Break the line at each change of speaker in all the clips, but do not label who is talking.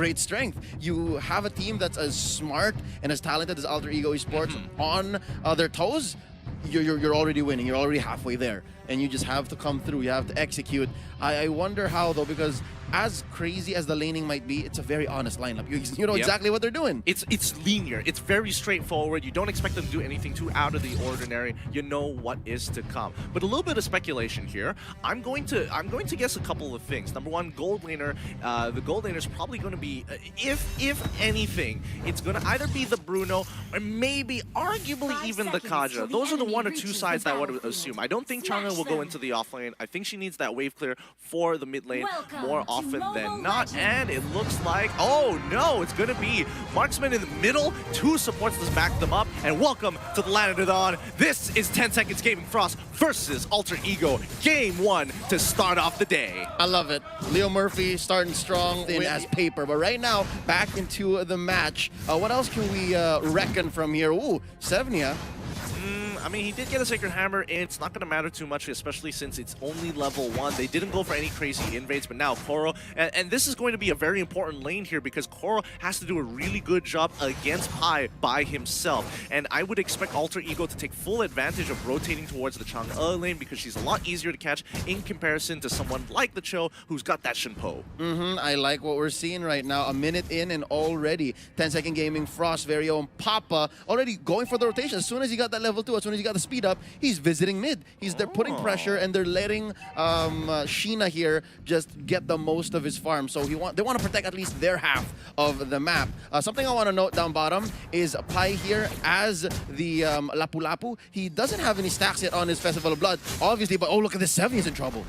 great strength. You have a team that's as smart and as talented as Alter Ego Esports on their toes. You're already winning. You're already halfway there, and you just have to come through. You have to execute. I wonder how though, because as crazy as the laning might be, it's a very honest lineup. You know exactly what they're doing.
It's linear. It's very straightforward. You don't expect them to do anything too out of the ordinary. You know what is to come. But a little bit of speculation here. I'm going to guess a couple of things. Number one, gold laner. The gold laner is probably going to be, if anything, it's going to either be the Bruno or maybe, arguably, even the Kaja. Those are the one or two sides that I would assume. I don't think Chang'e will go into the off lane. I think she needs that wave clear for the mid lane more often than not, and it looks like, oh no, it's gonna be Marksman in the middle, two supports to back them up, and welcome to the Land of the Dawn. This is 10 Seconds Gaming Frost versus Alter Ego, game one to start off the day.
I love it. Leo Murphy starting strong in as paper, but right now, back into the match. What else can we reckon from here? Ooh, Sevnia.
I mean, he did get a Sacred Hammer. It's not going to matter too much, especially since it's only level 1. They didn't go for any crazy invades, but now Koro, and this is going to be a very important lane here because Koro has to do a really good job against Pai by himself. And I would expect Alter Ego to take full advantage of rotating towards the Chang'e lane because she's a lot easier to catch in comparison to someone like the Cho who's got that Shinpo.
I like what we're seeing right now. A minute in and already 10 Second Gaming Frost, very own Papa, already going for the rotation. As soon as he got that level 2, as soon as he got the speed up, he's visiting mid. They're putting pressure and they're letting Sheena here just get the most of his farm. So they want to protect at least their half of the map. Something I want to note down bottom is Pai here as the Lapu Lapu. He doesn't have any stacks yet on his Festival of Blood, obviously, but oh, look at this, 70 is in trouble.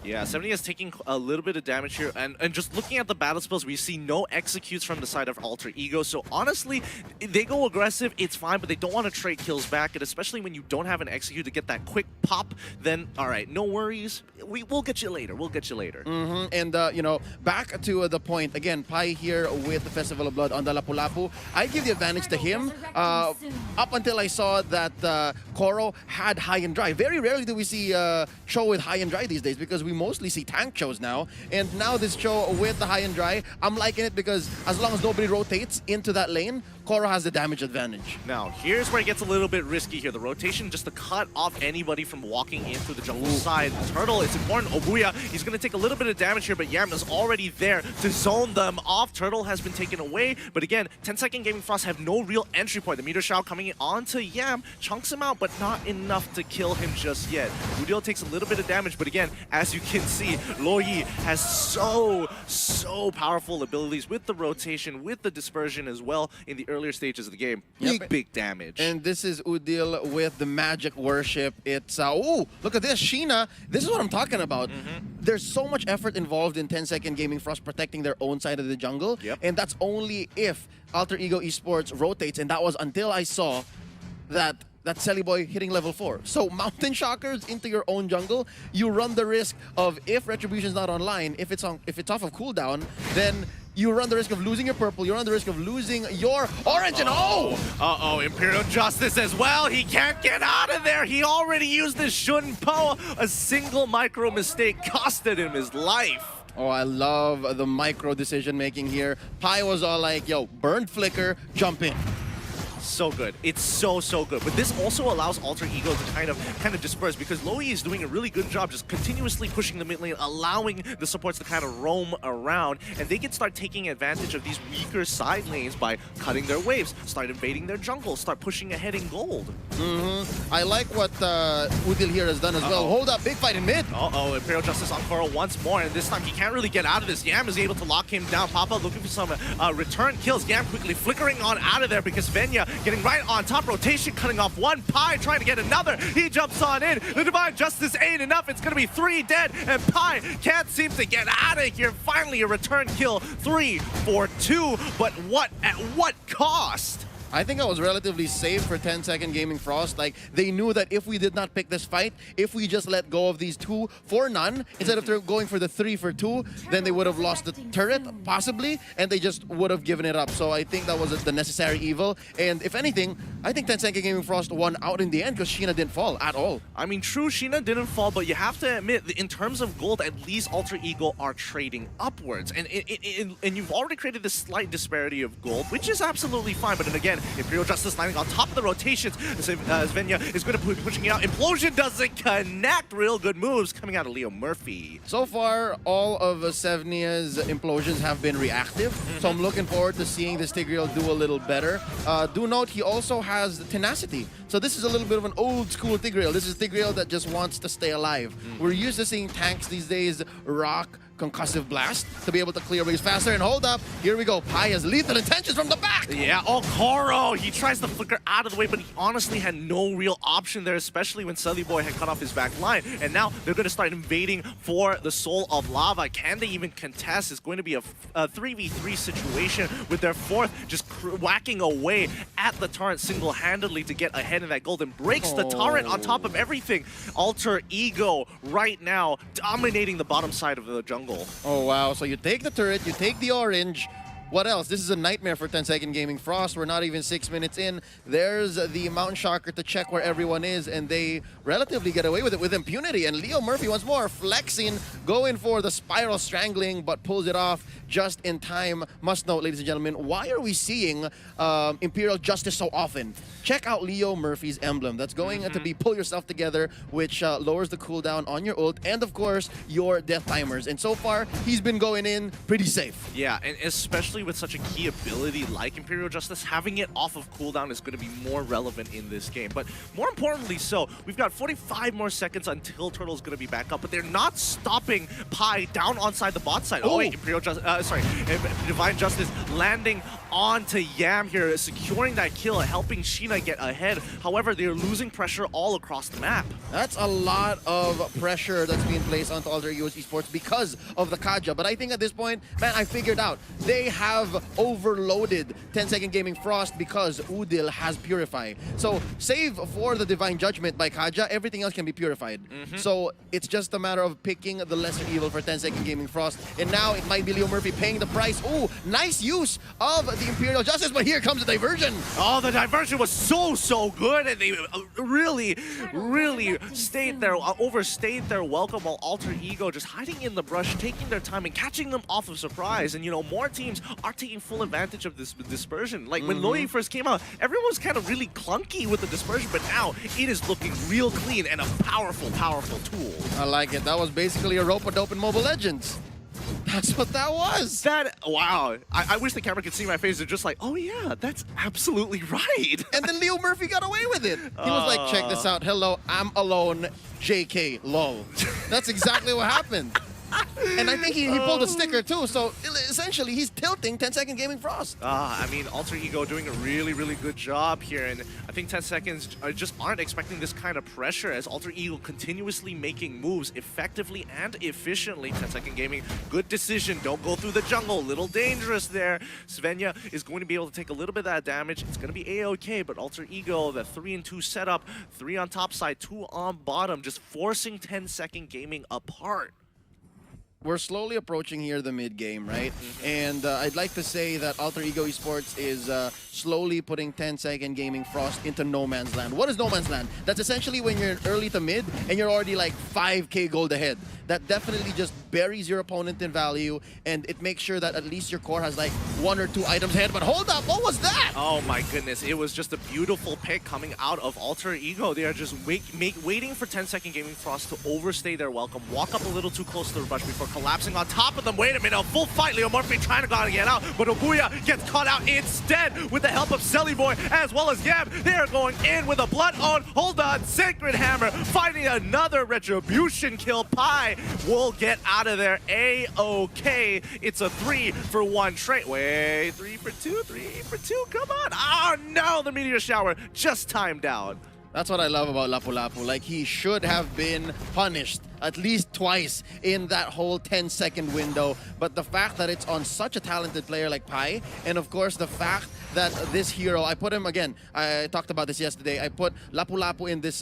Yeah, 70 is taking a little bit of damage here, and just looking at the battle spells, we see no executes from the side of Alter Ego. So honestly, they go aggressive, it's fine, but they don't want to trade kills back, and especially when you don't have an execute to get that quick pop, then all right, no worries. We'll get you later. We'll get you later.
And you know, back to the point again. Pai here with the Festival of Blood on the Lapu Lapu. I give the advantage to him up until I saw that Koro had high and dry. Very rarely do we see Cho with high and dry these days because we mostly see tank Chos now. And now this Cho with the high and dry, I'm liking it because as long as nobody rotates into that lane, Koro has the damage advantage.
Now, here's where it gets a little bit risky here. The rotation just to cut off anybody from walking in through the jungle side. Turtle, it's important. Obuya, he's going to take a little bit of damage here, but Yam is already there to zone them off. Turtle has been taken away, but again, 10 Second Gaming Frost have no real entry point. The meteor shower coming onto Yam chunks him out, but not enough to kill him just yet. Udil takes a little bit of damage, but again, as you can see, Loyi has so powerful abilities with the rotation, with the dispersion as well in the earlier stages of the game. Big damage.
And this is Udil with the magic worship. It's oh, look at this, Sheena. This is what I'm talking about. There's so much effort involved in 10 Second Gaming Frost protecting their own side of the jungle, and that's only if Alter Ego Esports rotates, and that was until I saw that Selly Boy hitting level 4. So Mountain Shockers into your own jungle, you run the risk of, if Retribution's not online, if it's off of cooldown, then you run the risk of losing your purple, you run the risk of losing your orange, and
Imperial Justice as well. He can't get out of there. He already used his Shunpo. A single micro mistake costed him his life.
Oh, I love the micro decision making here. Pai was all like, yo, burned flicker, jump in.
So good. It's so good. But this also allows Alter Ego to kind of disperse because Loyi is doing a really good job just continuously pushing the mid lane, allowing the supports to kind of roam around, and they can start taking advantage of these weaker side lanes by cutting their waves, start invading their jungle, start pushing ahead in gold.
I like what Udil here has done as well. Hold up, big fight in mid.
Imperial Justice on Koro once more, and this time he can't really get out of this. Yam is able to lock him down. Papa looking for some return kills. Yam quickly flickering on out of there because Venya getting right on top, rotation cutting off one. Pai trying to get another. He jumps on in. The Divine Justice ain't enough. It's going to be 3 dead, and Pai can't seem to get out of here. Finally, a return kill. 3 for 2, but at what cost?
I think I was relatively safe for 10-second Gaming Frost. Like, they knew that if we did not pick this fight, if we just let go of these 2 for none, instead of going for the 3 for 2, then they would have lost the turret, possibly, and they just would have given it up. So I think that was the necessary evil. And if anything, I think 10-second Gaming Frost won out in the end because Sheena didn't fall at all.
I mean, true, Sheena didn't fall, but you have to admit, in terms of gold, at least Alter Ego are trading upwards. And you've already created this slight disparity of gold, which is absolutely fine. But then again, Imperial Justice landing on top of the rotations. Svenja is going to be pushing it out. Implosion doesn't connect. Real good moves coming out of Leo Murphy.
So far, all of Svenja's implosions have been reactive. So I'm looking forward to seeing this Tigreal do a little better. Do note, he also has tenacity. So this is a little bit of an old school Tigreal. This is Tigreal that just wants to stay alive. We're used to seeing tanks these days rock concussive blast to be able to clear waves faster. And hold up, here we go. Pai has lethal intentions from the back.
Yeah, oh, Koro, he tries to flicker out of the way, but he honestly had no real option there, especially when Sully Boy had cut off his back line. And now they're going to start invading for the Soul of Lava. Can they even contest? It's going to be a 3v3 situation with their 4th just whacking away at the turret single-handedly to get ahead in that gold and breaks the turret on top of everything. Alter Ego right now dominating the bottom side of the jungle.
Oh, wow. So you take the turret, you take the orange. What else? This is a nightmare for 10-second Gaming Frost. We're not even 6 minutes in. There's the Mountain Shocker to check where everyone is, and they relatively get away with it with impunity. And Leo Murphy once more flexing, going for the spiral strangling, but pulls it off just in time. Must note, ladies and gentlemen, why are we seeing Imperial Justice so often? Check out Leo Murphy's emblem. That's going to be pull yourself together, which lowers the cooldown on your ult, and of course, your death timers. And so far, he's been going in pretty safe.
Yeah, and especially with such a key ability like Imperial Justice, having it off of cooldown is going to be more relevant in this game. But more importantly so, we've got 45 more seconds until Turtle's going to be back up, but they're not stopping Pai down onside the bot side. Oh wait, Divine Justice landing onto Yam here, securing that kill, helping Sheena get ahead. However, they're losing pressure all across the map.
That's a lot of pressure that's being placed onto Alter Ego Esports because of the Kaja. But I think at this point, man, I figured out. They have overloaded 10-second Gaming Frost because Udil has Purify. So, save for the Divine Judgment by Kaja, everything else can be purified. So, it's just a matter of picking the lesser evil for 10-second Gaming Frost. And now, it might be Leo Murphy paying the price. Ooh, nice use of the Imperial Justice, but here comes the diversion.
Oh, the diversion was so good, and they really stayed there, overstayed their welcome, while Alter Ego just hiding in the brush, taking their time and catching them off of surprise. And you know, more teams are taking full advantage of this dispersion. Like when Loi first came out, everyone was kind of really clunky with the dispersion, but now it is looking real clean and a powerful tool.
I like it. That was basically a rope-a-dope in Mobile Legends. That's what that was.
Wow. I wish the camera could see my face. They're just like, oh yeah, that's absolutely right.
And then Leo Murphy got away with it. He was like, check this out. Hello, I'm alone. JK, lol. That's exactly what happened. And I think he pulled a sticker too, so essentially he's tilting 10-second Gaming Frost.
I mean, Alter Ego doing a really good job here, and I think 10 seconds just aren't expecting this kind of pressure as Alter Ego continuously making moves effectively and efficiently. 10-second Gaming, good decision, don't go through the jungle, a little dangerous there. Svenja is going to be able to take a little bit of that damage. It's going to be A-okay, but Alter Ego, the 3-2 setup, 3 on top side, 2 on bottom, just forcing 10-second Gaming apart.
We're slowly approaching here the mid-game, right? And I'd like to say that Alter Ego Esports is slowly putting 10-second Gaming Frost into no man's land. What is no man's land? That's essentially when you're early to mid and you're already like 5k gold ahead. That definitely just buries your opponent in value, and it makes sure that at least your core has like 1 or 2 items ahead. But hold up, what was that?
Oh my goodness, it was just a beautiful pick coming out of Alter Ego. They are just waiting for 10-second Gaming Frost to overstay their welcome, walk up a little too close to the rush before collapsing on top of them. Wait a minute, a full fight. Leo Murphy trying to get out, but Obuya gets caught out instead with the help of Selly Boy as well as Yam. They are going in with a blood on. Hold on, Sacred Hammer finding another retribution kill. Pai will get out of there A-okay. It's a 3-for-1 trade. Wait, 3 for 2, come on. Oh no, the meteor shower just timed out.
That's what I love about Lapu Lapu. Like, he should have been punished at least twice in that whole 10-second window. But the fact that it's on such a talented player like Pai, and of course the fact that this hero, I put him again, I talked about this yesterday, I put Lapu-Lapu in this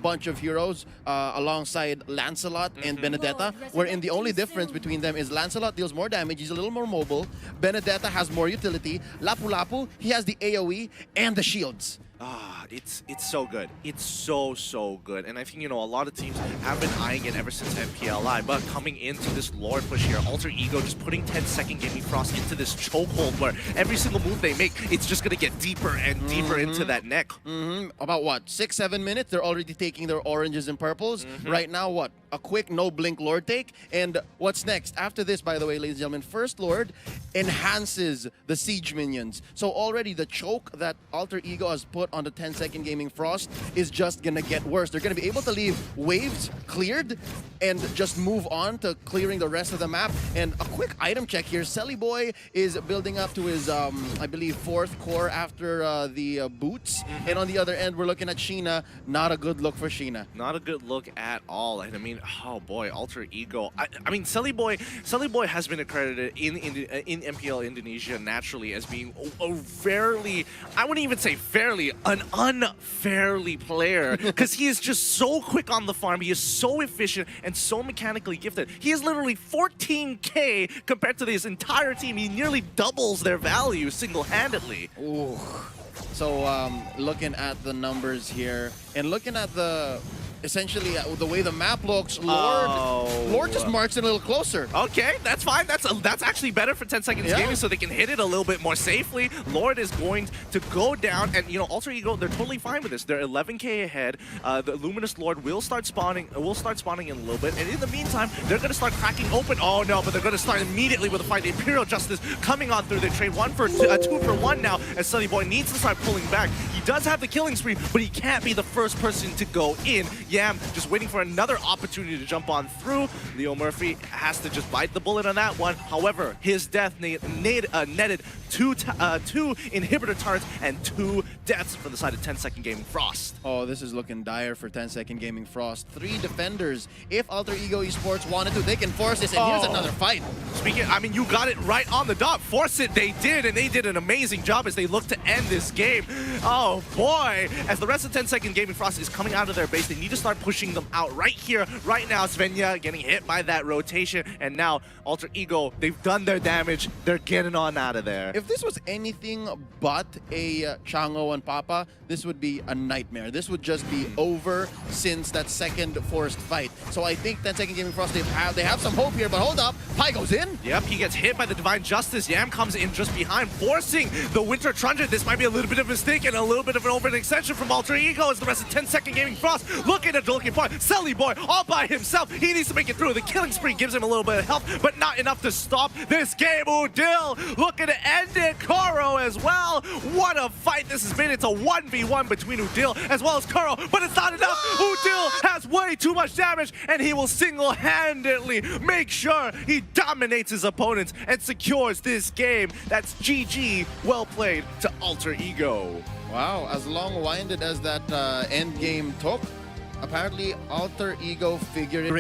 bunch of heroes alongside Lancelot and Benedetta, wherein the only difference between them is Lancelot deals more damage, he's a little more mobile, Benedetta has more utility, Lapu-Lapu, he has the AoE and the shields.
It's so good. It's so good. And I think, you know, a lot of teams have been eyeing it ever since MPLI, but coming into this Lord push here, Alter Ego just putting 10-second Gaming Frost into this chokehold where every single move they make, it's just going to get deeper and deeper into that neck.
About what, 6-7 minutes? They're already taking their oranges and purples. Right now, what? A quick no-blink Lord take. And what's next? After this, by the way, ladies and gentlemen, First Lord enhances the siege minions. So already the choke that Alter Ego has put on the 10-second Gaming Frost is just gonna get worse. They're gonna be able to leave waves cleared and just move on to clearing the rest of the map. And a quick item check here. Selly Boy is building up to his, I believe, 4th core after the boots. And on the other end, we're looking at Sheena. Not a good look for Sheena.
Not a good look at all. And I mean, oh boy, Alter Ego. I mean, Selly Boy has been accredited in MPL Indonesia naturally as being a fairly, I wouldn't even say fairly, an unfairly player, because he is just so quick on the farm, he is so efficient and so mechanically gifted. He is literally 14k compared to this entire team. He nearly doubles their value single-handedly.
Ooh. So looking at the numbers here and looking at the essentially the way the map looks, Lord just marched in a little closer.
Okay, that's fine. That's actually better for 10 seconds gaming, so they can hit it a little bit more safely. Lord is going to go down, and you know, Alter Ego, they're totally fine with this. They're 11k ahead. The Luminous Lord will start spawning. In a little bit, and in the meantime, they're going to start cracking open. Oh no, but they're going to start immediately with a fight. The Imperial Justice coming on through. They trade 2 for 1 now, as Selly Boy needs to start pulling back. He does have the killing spree, but he can't be the first person to go in. Yam just waiting for another opportunity to jump on through. Leo Murphy has to just bite the bullet on that one. However, his death netted 2 inhibitor turrets and 2 deaths for the side of 10-second Gaming Frost.
Oh, this is looking dire for 10-second Gaming Frost. 3 defenders. If Alter Ego Esports wanted to, they can force this, and here's another fight.
Speaking, I mean, you got it right on the dot. Force it, they did, and they did an amazing job as they look to end this game. Oh boy, as the rest of 10-second Gaming Frost is coming out of their base, they need to start pushing them out right here, right now. Svenja getting hit by that rotation, and now Alter Ego, they've done their damage. They're getting on out of there.
If this was anything but a Chango and Papa, this would be a nightmare. This would just be over since that second forced fight. So I think 10-second Gaming Frost, they have some hope here, but hold up. Pai goes in.
Yep, he gets hit by the Divine Justice. Yam comes in just behind, forcing the Winter Truncheon. This might be a little bit of a mistake and a little bit of an overextension from Alter Ego as the rest of 10-second Gaming Frost looking for Selly Boy all by himself. He needs to make it through. The killing spree gives him a little bit of health, but not enough to stop this game. Udil looking to end it. Koro as well. What a fight this has been. It's a 1v1 between Udil as well as Koro, but it's not enough. Udil has way too much damage, and he will single-handedly make sure he dominates his opponents and secures this game. That's GG. Well played to Alter Ego.
Wow, as long-winded as that end game took, apparently Alter Ego figured it